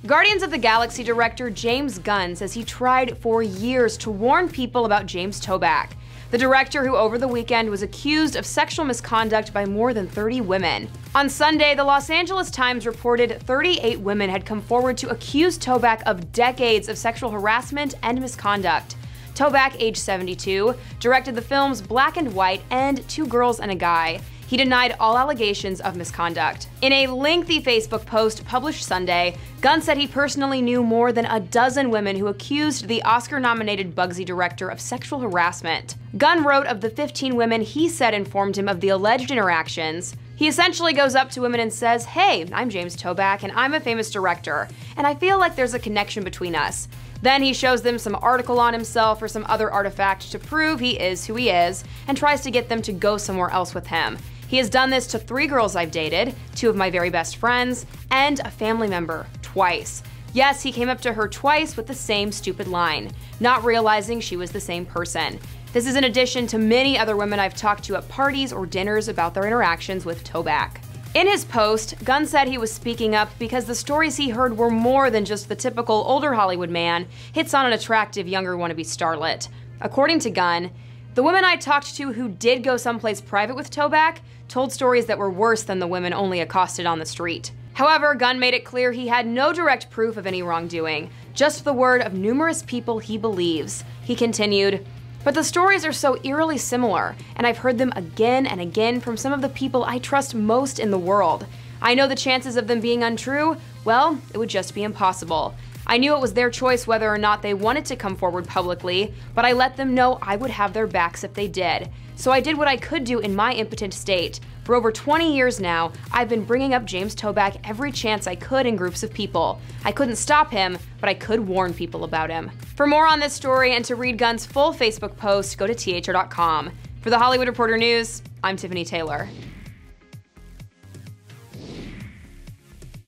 Guardians of the Galaxy director James Gunn says he tried for years to warn people about James Toback, the director who over the weekend was accused of sexual misconduct by more than 30 women. On Sunday, the Los Angeles Times reported 38 women had come forward to accuse Toback of decades of sexual harassment and misconduct. Toback, age 72, directed the films Black and White and Two Girls and a Guy. He denied all allegations of misconduct. In a lengthy Facebook post published Sunday, Gunn said he personally knew more than a dozen women who accused the Oscar-nominated Bugsy director of sexual harassment. Gunn wrote of the 15 women he said informed him of the alleged interactions. He essentially goes up to women and says, "Hey, I'm James Toback and I'm a famous director, and I feel like there's a connection between us." Then he shows them some article on himself or some other artifact to prove he is who he is, and tries to get them to go somewhere else with him. He has done this to 3 girls I've dated, 2 of my very best friends, and a family member, twice. Yes, he came up to her twice with the same stupid line, not realizing she was the same person. This is in addition to many other women I've talked to at parties or dinners about their interactions with Toback. In his post, Gunn said he was speaking up because the stories he heard were more than just the typical older Hollywood man hits on an attractive younger wannabe starlet. According to Gunn, the women I talked to who did go someplace private with Toback told stories that were worse than the women only accosted on the street. However, Gunn made it clear he had no direct proof of any wrongdoing, just the word of numerous people he believes. He continued, "But the stories are so eerily similar, and I've heard them again and again from some of the people I trust most in the world. I know the chances of them being untrue, well, it would just be impossible. I knew it was their choice whether or not they wanted to come forward publicly, but I let them know I would have their backs if they did. So I did what I could do in my impotent state. For over 20 years now, I've been bringing up James Toback every chance I could in groups of people. I couldn't stop him, but I could warn people about him." For more on this story and to read Gunn's full Facebook post, go to THR.com. For the Hollywood Reporter News, I'm Tiffany Taylor.